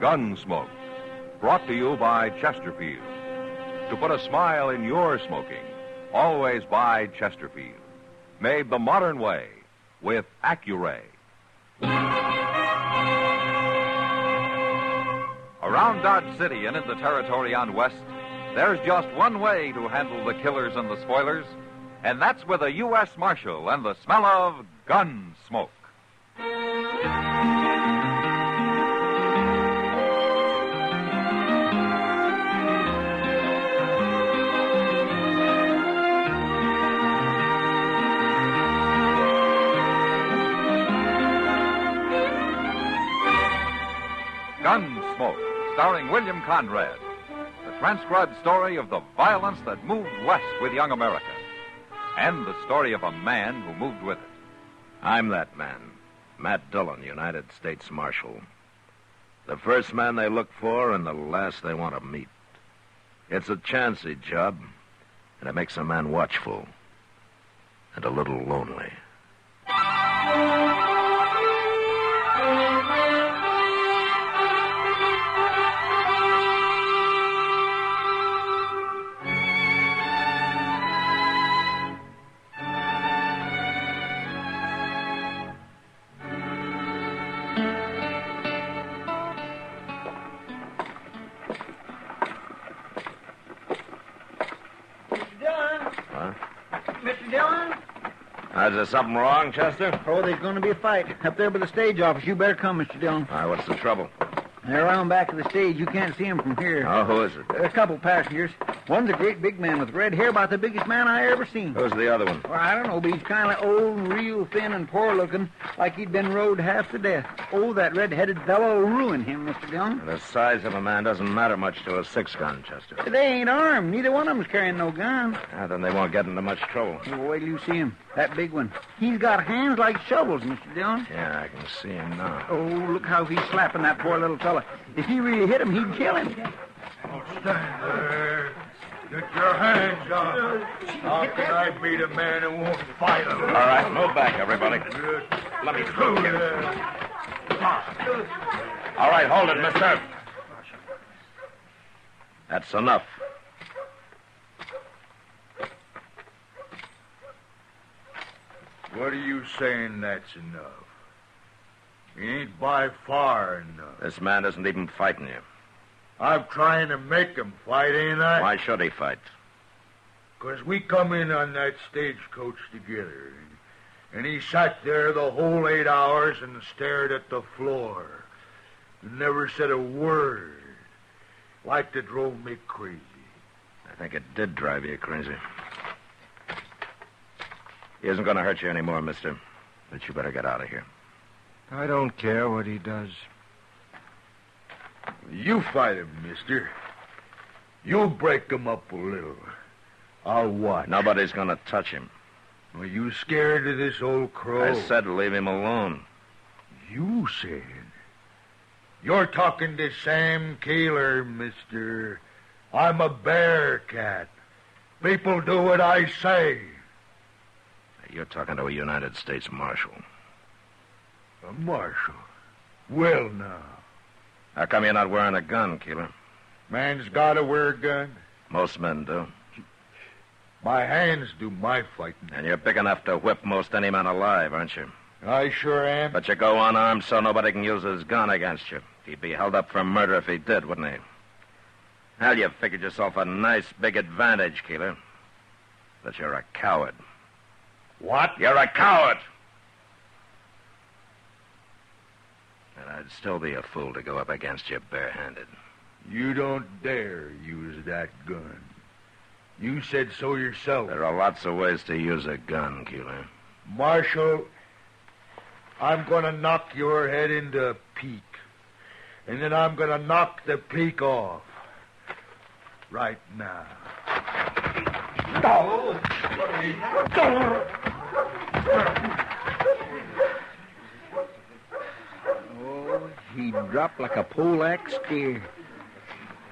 Gunsmoke, brought to you by Chesterfield. To put a smile in your smoking, always buy Chesterfield. Made the modern way with Accuray. Around Dodge City and in the territory on West, there's just one way to handle the killers and the spoilers, and that's with a U.S. Marshal and the smell of Gunsmoke. Gunsmoke, starring William Conrad. The transcribed story of the violence that moved west with young America. And the story of a man who moved with it. I'm that man, Matt Dillon, United States Marshal. The first man they look for and the last they want to meet. It's a chancy job, and it makes a man watchful and a little lonely. Mr. Dillon? Is there something wrong, Chester? Oh, there's going to be a fight up there by the stage office. You better come, Mr. Dillon. All right, what's the trouble? They're around back of the stage. You can't see them from here. Oh, who is it? A couple passengers. One's a great big man with red hair, about the biggest man I ever seen. Who's the other one? Well, I don't know, but he's kind of old and real thin and poor-looking, like he'd been rode half to death. Oh, that red-headed fellow will ruin him, Mr. Dillon. The size of a man doesn't matter much to a six-gun, Chester. They ain't armed. Neither one of them's carrying no gun. Then they won't get into much trouble. Well, wait till you see him. That big one. He's got hands like shovels, Mr. Dillon. Yeah, I can see him now. Oh, look how he's slapping that poor little fella. If he really hit him, he'd kill him. Don't stand there. Get your hands up. How can I beat a man who won't fight him? All right, move back, everybody. Let me through you. All right, hold it, mister. That's enough. What are you saying that's enough? He ain't by far enough. This man isn't even fighting you. I'm trying to make him fight, ain't I? Why should he fight? 'Cause we come in on that stagecoach together, and he sat there the whole 8 hours and stared at the floor and never said a word. Like it drove me crazy. I think it did drive you crazy. He isn't going to hurt you anymore, mister. But you better get out of here. I don't care what he does. You fight him, mister. You break him up a little. I'll watch. Nobody's going to touch him. Are you scared of this old crow? I said leave him alone. You said? You're talking to Sam Kaler, mister. I'm a bear cat. People do what I say. You're talking to a United States Marshal. A marshal? Well, now. How come you're not wearing a gun, Keeler? Man's got to wear a gun. Most men do. My hands do my fighting. And you're big enough to whip most any man alive, aren't you? I sure am. But you go unarmed so nobody can use his gun against you. He'd be held up for murder if he did, wouldn't he? Hell, you figured yourself a nice big advantage, Keeler. But you're a coward. What? You're a coward! And I'd still be a fool to go up against you barehanded. You don't dare use that gun. You said so yourself. There are lots of ways to use a gun, Keeler. Marshal, I'm going to knock your head into a peak. And then I'm going to knock the peak off. Right now. Oh, he dropped like a poleaxe steer.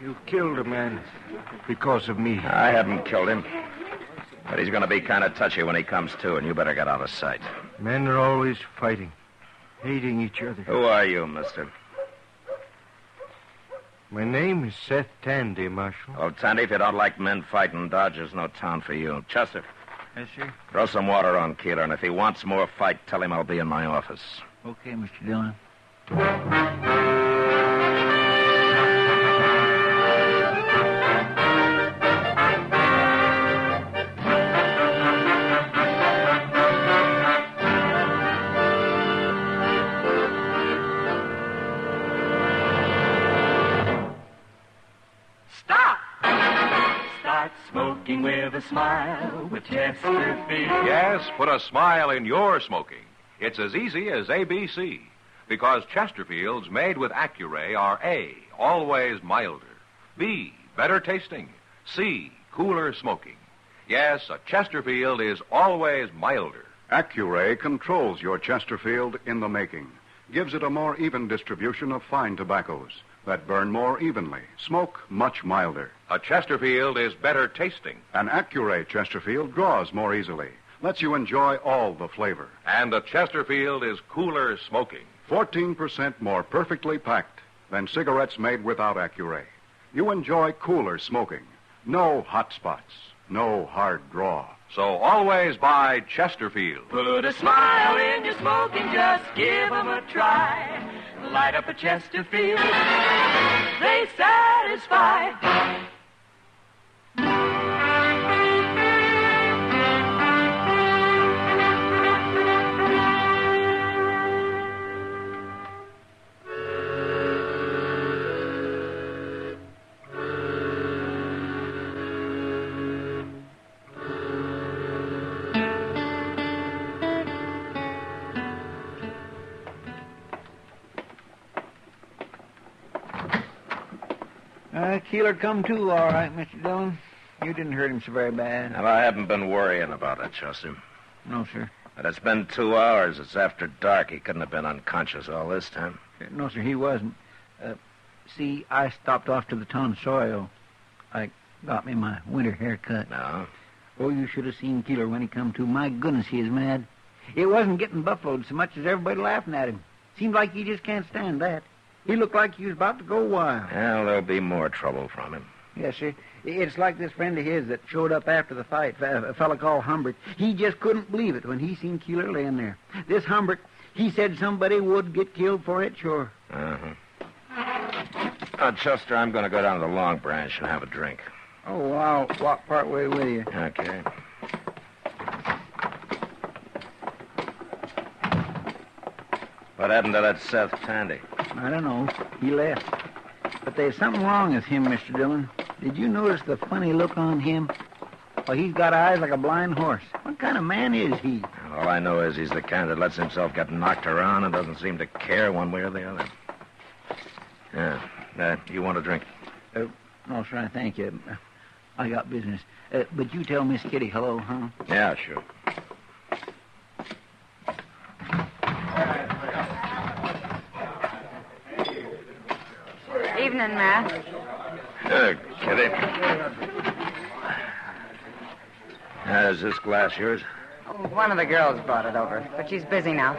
You killed a man because of me. I haven't killed him. But he's going to be kind of touchy when he comes to, and you better get out of sight. Men are always fighting, hating each other. Who are you, mister? My name is Seth Tandy, Marshal. Oh, Tandy, if you don't like men fighting, Dodge's no town for you. Chester, Yes, sir. throw some water on Keeler, and if he wants more fight, tell him I'll be in my office. Okay, Mr. Dillon. Start smoking with a smile with Chesterfield. Yes, put a smile in your smoking. It's as easy as ABC. Because Chesterfields made with Accuray are A, always milder. B, better tasting. C, cooler smoking. Yes, a Chesterfield is always milder. Accuray controls your Chesterfield in the making, gives it a more even distribution of fine tobaccos that burn more evenly, smoke much milder. A Chesterfield is better tasting. An Accuray Chesterfield draws more easily, lets you enjoy all the flavor. And a Chesterfield is cooler smoking. 14% more perfectly packed than cigarettes made without Accuray. You enjoy cooler smoking. No hot spots, no hard draw. So always buy Chesterfield. Put a smile in your smoking, just give 'em a try. Light up a Chesterfield, they satisfy. Keeler come too, all right, Mr. Dillon. You didn't hurt him so very bad. Well, I haven't been worrying about it, Chester. No, sir. But it's been 2 hours. It's after dark. He couldn't have been unconscious all this time. No, sir, he wasn't. See, I stopped off to the tonsorial. I got me my winter haircut. No? Oh, you should have seen Keeler when he come to. My goodness, he is mad. It wasn't getting buffaloed so much as everybody laughing at him. Seemed like he just can't stand that. He looked like he was about to go wild. Well, there'll be more trouble from him. Yes, sir. It's like this friend of his that showed up after the fight, a fella called Humbert. He just couldn't believe it when he seen Keeler laying there. This Humbert, he said somebody would get killed for it, sure. Chester, I'm going to go down to the Long Branch and have a drink. Oh, well, I'll walk part way with you. Okay. What happened to that Seth Tandy? I don't know. He left. But there's something wrong with him, Mr. Dillon. Did you notice the funny look on him? Well, he's got eyes like a blind horse. What kind of man is he? All I know is he's the kind that lets himself get knocked around and doesn't seem to care one way or the other. Yeah. You want a drink? No, sir, I thank you. I got business. But you tell Miss Kitty hello, huh? Yeah, sure. Evening, Matt. Kitty. Is this glass yours? Oh, one of the girls brought it over, but she's busy now.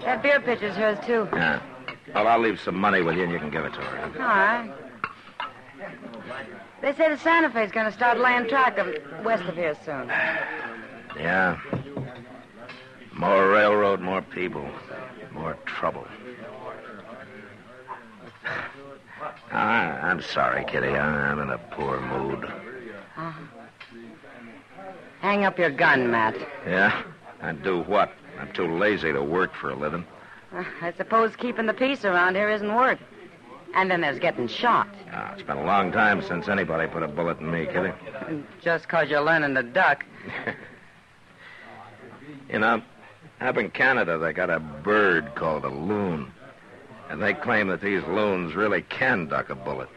That beer pitcher's hers, too. Yeah. Well, I'll leave some money with you and you can give it to her. All right. They say the Santa Fe's going to start laying track of west of here soon. Yeah. More railroad, more people, more trouble. I'm sorry, Kitty. I'm in a poor mood. Uh-huh. Hang up your gun, Matt. Yeah? And do what? I'm too lazy to work for a living. I suppose keeping the peace around here isn't work. And then there's getting shot. It's been a long time since anybody put a bullet in me, Kitty. Just 'cause you're learning to duck. You know, up in Canada, they got a bird called a loon. And they claim that these loons really can duck a bullet.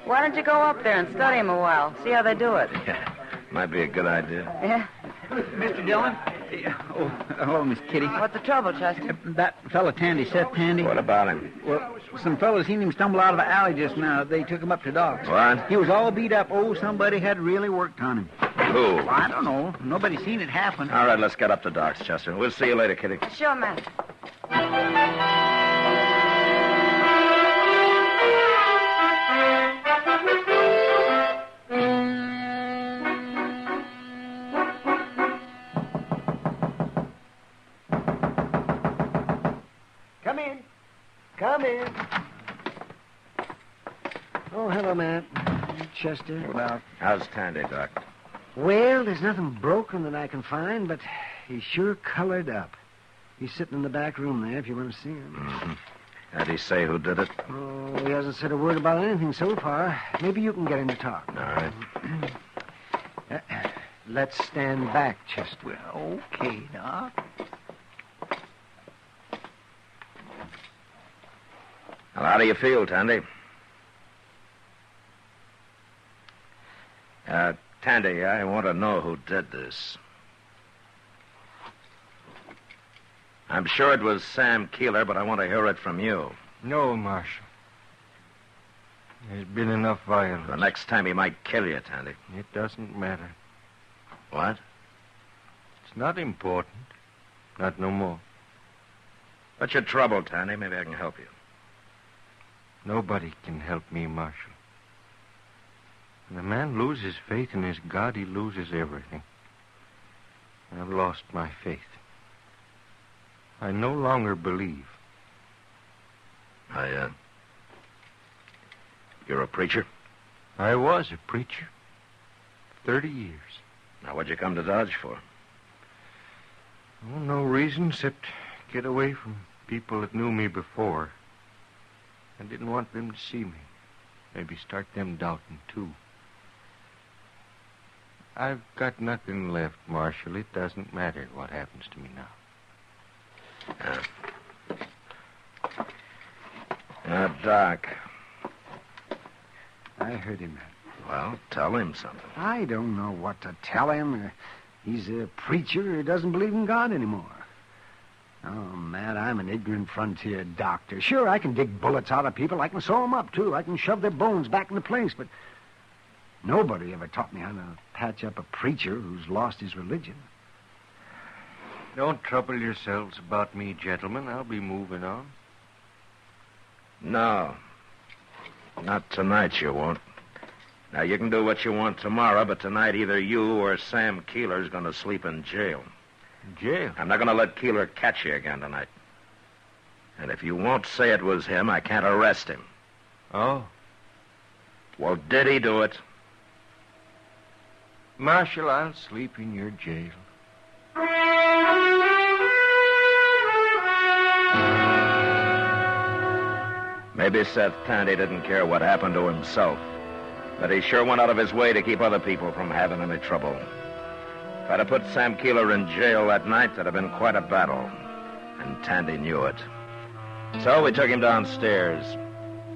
Why don't you go up there and study them a while? See how they do it. Yeah, might be a good idea. Yeah? Mr. Dillon? Oh, hello, Miss Kitty. What's the trouble, Chester? That fella Tandy, Seth Tandy. What about him? Well, some fellas seen him stumble out of the alley just now. They took him up to Doc's. What? He was all beat up. Oh, somebody had really worked on him. Who? I don't know. Nobody seen it happen. All right, let's get up to Doc's, Chester. We'll see you later, Kitty. Sure, Matt. Chester, about... How's Tandy, Doc? Well, there's nothing broken that I can find, but he's sure colored up. He's sitting in the back room there if you want to see him. Mm-hmm. Did he say who did it? Oh, he hasn't said a word about anything so far. Maybe you can get him to talk. All right. Let's stand back, Chester. Well, okay, Doc. Well, how do you feel, Tandy? Tandy, I want to know who did this. I'm sure it was Sam Keeler, but I want to hear it from you. No, Marshal. There's been enough violence. The next time he might kill you, Tandy. It doesn't matter. What? It's not important. Not no more. What's your trouble, Tandy? Maybe I can help you. Nobody can help me, Marshal. When a man loses faith in his God, he loses everything. I've lost my faith. I no longer believe. You're a preacher? I was a preacher. 30 years. Now, what'd you come to Dodge for? Oh, no reason except get away from people that knew me before. I didn't want them to see me. Maybe start them doubting, too. I've got nothing left, Marshal. It doesn't matter what happens to me now. Doc. I heard him. Well, tell him something. I don't know what to tell him. He's a preacher who doesn't believe in God anymore. Oh, Matt, I'm an ignorant frontier doctor. Sure, I can dig bullets out of people. I can sew them up, too. I can shove their bones back into place, but nobody ever taught me how to patch up a preacher who's lost his religion. Don't trouble yourselves about me, gentlemen. I'll be moving on. No. Not tonight, you won't. Now, you can do what you want tomorrow, but tonight either you or Sam Keeler's going to sleep in jail. Jail? I'm not going to let Keeler catch you again tonight. And if you won't say it was him, I can't arrest him. Oh? Well, did he do it? Marshal, I'll sleep in your jail. Maybe Seth Tandy didn't care what happened to himself, but he sure went out of his way to keep other people from having any trouble. If I'd have put Sam Keeler in jail that night, that'd have been quite a battle, and Tandy knew it. So we took him downstairs,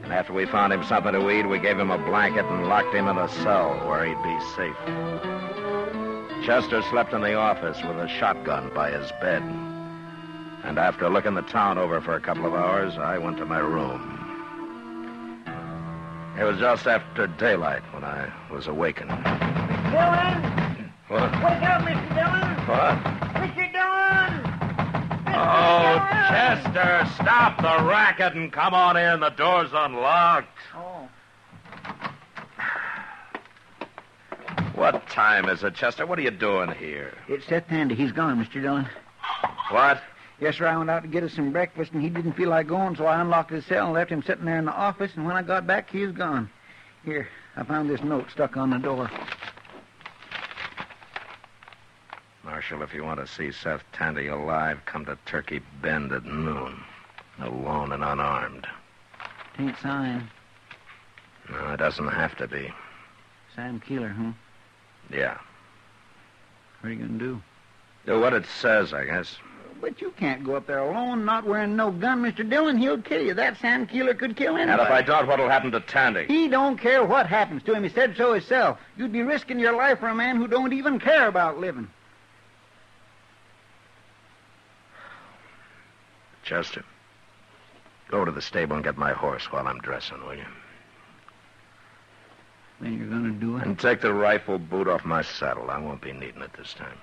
and after we found him something to eat, we gave him a blanket and locked him in a cell where he'd be safe. Chester slept in the office with a shotgun by his bed. And after looking the town over for a couple of hours, I went to my room. It was just after daylight when I was awakened. Dillon! What? Wake up, Mr. Dillon! What? Mr. Dillon! Oh, Chester, stop the racket and come on in. The door's unlocked. Oh. What time is it, Chester? What are you doing here? It's Seth Tandy. He's gone, Mr. Dillon. What? Yes, sir, I went out to get us some breakfast, and he didn't feel like going, so I unlocked his cell and left him sitting there in the office, and when I got back, he was gone. Here, I found this note stuck on the door. Marshal, if you want to see Seth Tandy alive, come to Turkey Bend at noon. Alone and unarmed. Tain't signed. No, it doesn't have to be. Sam Keeler, huh? Yeah. What are you going to do? Do what it says, I guess. But you can't go up there alone, not wearing no gun, Mr. Dillon. He'll kill you. That Sam Keeler could kill anybody. And if I don't, what'll happen to Tandy? He don't care what happens to him. He said so himself. You'd be risking your life for a man who don't even care about living. Chester, go to the stable and get my horse while I'm dressing, will you? Then you're going to do it? And take the rifle boot off my saddle. I won't be needing it this time.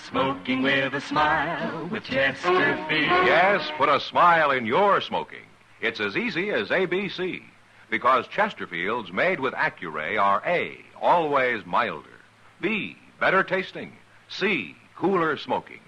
Smoking with a smile with Chesterfield. Yes, put a smile in your smoking. It's as easy as ABC, because Chesterfields made with Accuray are A, always milder, B, better tasting, C, cooler smoking.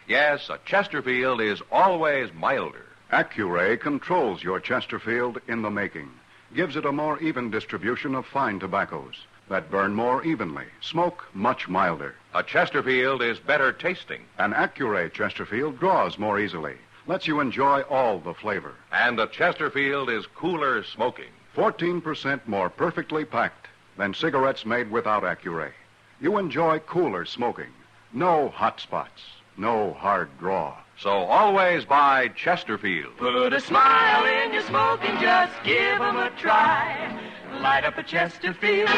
Yes, a Chesterfield is always milder. Accuray controls your Chesterfield in the making, gives it a more even distribution of fine tobaccos that burn more evenly, smoke much milder. A Chesterfield is better tasting. An Accuray Chesterfield draws more easily, lets you enjoy all the flavor. And a Chesterfield is cooler smoking. 14% more perfectly packed than cigarettes made without Accuray. You enjoy cooler smoking. No hot spots. No hard draw. So always buy Chesterfield. Put a smile in your smoking, just give 'em a try. Light up a Chesterfield,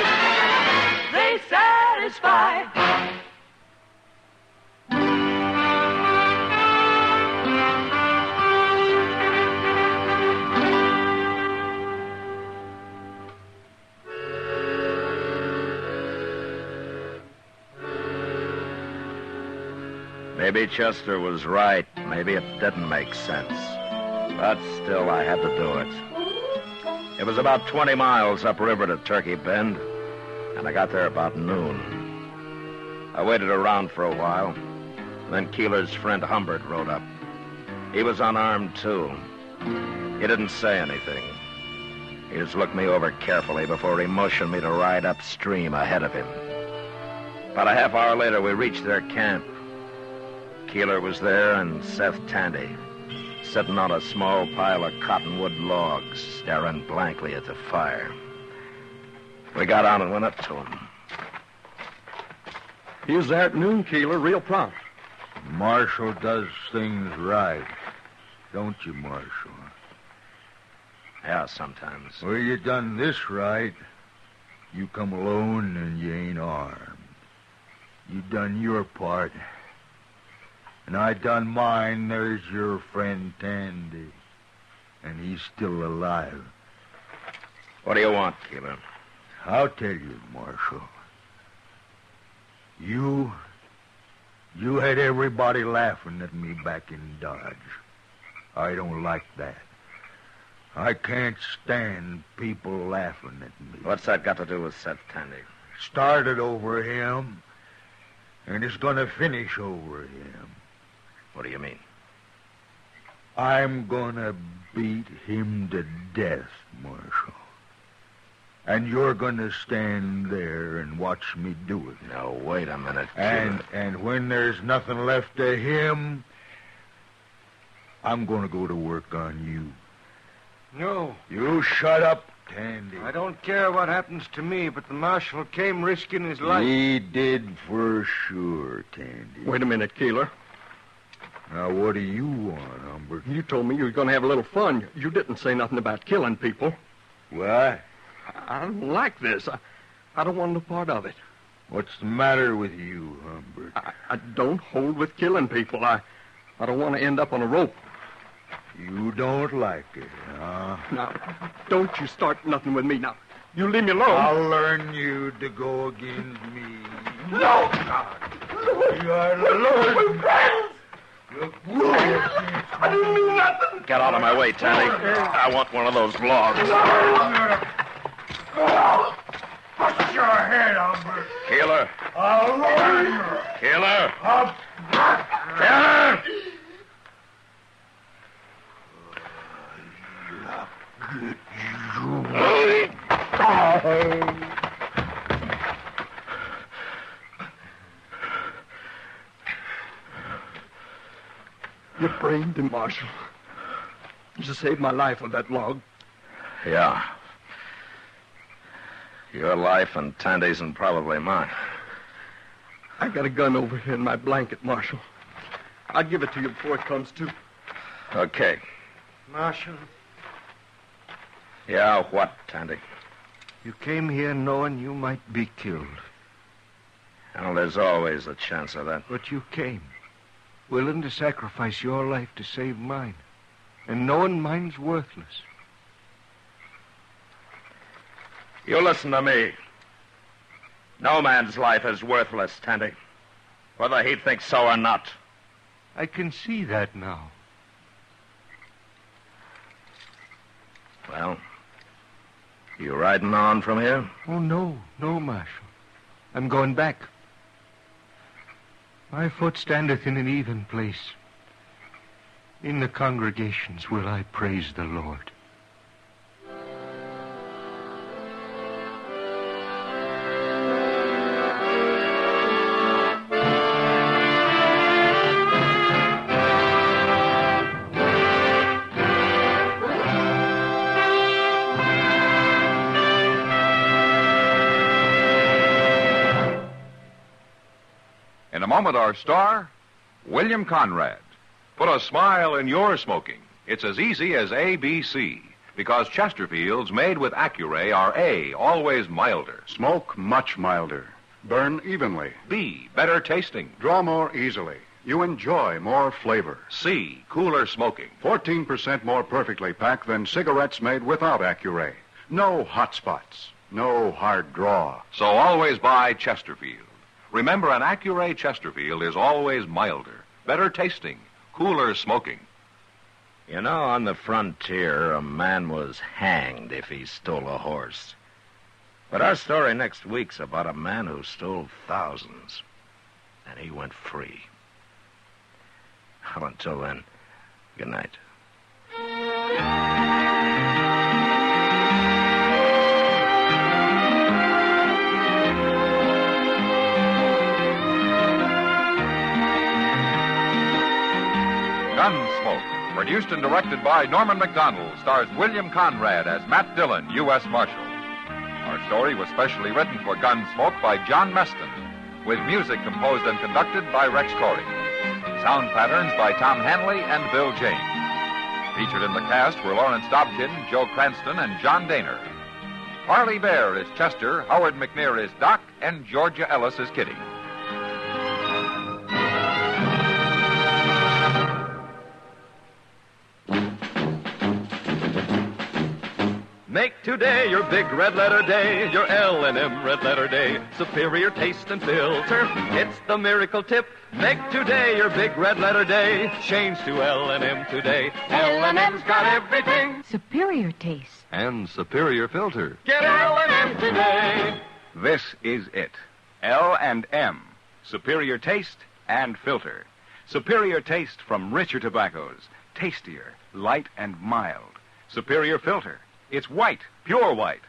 they satisfy. Maybe Chester was right. Maybe it didn't make sense. But still, I had to do it. It was about 20 miles upriver to Turkey Bend, and I got there about noon. I waited around for a while. Then Keeler's friend Humbert rode up. He was unarmed, too. He didn't say anything. He just looked me over carefully before he motioned me to ride upstream ahead of him. About a half hour later, we reached their camp. Keeler was there and Seth Tandy, sitting on a small pile of cottonwood logs, staring blankly at the fire. We got on and went up to him. He was there at noon, Keeler, real prompt. Marshal does things right. Don't you, Marshal? Yeah, sometimes. Well, you done this right. You come alone and you ain't armed. You done your part. And I done mine. There's your friend Tandy. And he's still alive. What do you want, Keeler? I'll tell you, Marshal. You had everybody laughing at me back in Dodge. I don't like that. I can't stand people laughing at me. What's that got to do with Seth Tandy? Started over him, and it's going to finish over him. What do you mean? I'm going to beat him to death, Marshal. And you're going to stand there and watch me do it. Now, wait a minute, Keeler. And when there's nothing left of him, I'm going to go to work on you. No. You shut up, Tandy. I don't care what happens to me, but the marshal came risking his life. He did for sure, Tandy. Wait a minute, Keeler. Now, what do you want, Humbert? You told me you were going to have a little fun. You didn't say nothing about killing people. What? I don't like this. I don't want no part of it. What's the matter with you, Humbert? I don't hold with killing people. I don't want to end up on a rope. You don't like it, huh? Now, don't you start nothing with me. Now, you leave me alone. I'll learn you to go against me. No! You are learning. Friends! I didn't mean nothing. Get out of my way, Tandy. I want one of those logs. Bust your head, Humbert. Keeler. I'll learn you. Keeler. Keeler! You brained him, Marshal. You saved my life with that log. Yeah. Your life and Tandy's and probably mine. I got a gun over here in my blanket, Marshal. I'll give it to you before it comes to. Okay. Marshal, Yeah, what, Tandy? you came here knowing you might be killed. Well, there's always a chance of that. But you came, willing to sacrifice your life to save mine, and knowing mine's worthless. You listen to me. No man's life is worthless, Tandy. Whether he thinks so or not. I can see that now. Well, you riding on from here? Oh, no, Marshal. I'm going back. My foot standeth in an even place. In the congregations will I praise the Lord. In a moment, our star, William Conrad. Put a smile in your smoking. It's as easy as ABC, because Chesterfields made with Accuray are A, always milder. Smoke much milder. Burn evenly. B, better tasting. Draw more easily. You enjoy more flavor. C, cooler smoking. 14% more perfectly packed than cigarettes made without Accuray. No hot spots. No hard draw. So always buy Chesterfield. Remember, an Accuray Chesterfield is always milder, better tasting, cooler smoking. You know, on the frontier, a man was hanged if he stole a horse. But our story next week's about a man who stole thousands, and he went free. Well, until then, good night. Gunsmoke, produced and directed by Norman MacDonald, stars William Conrad as Matt Dillon, U.S. Marshal. Our story was specially written for Gunsmoke by John Meston, with music composed and conducted by Rex Corey. Sound patterns by Tom Hanley and Bill James. Featured in the cast were Lawrence Dobkin, Joe Cranston, and John Daner. Harley Bear is Chester, Howard McNear is Doc, and Georgia Ellis is Kitty. Make today your big red letter day, your L&M red letter day. Superior taste and filter, it's the miracle tip. Make today your big red letter day. Change to L&M today. L&M's got everything. Superior taste. And superior filter. Get L&M today. This is it. L&M. Superior taste and filter. Superior taste from richer tobaccos. Tastier, light and mild. Superior filter. It's white, pure white.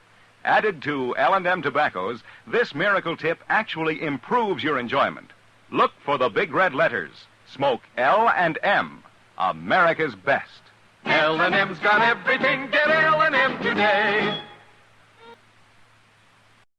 Added to L&M tobaccos, this miracle tip actually improves your enjoyment. Look for the big red letters. Smoke L&M, America's best. L&M's got everything. Get L&M today.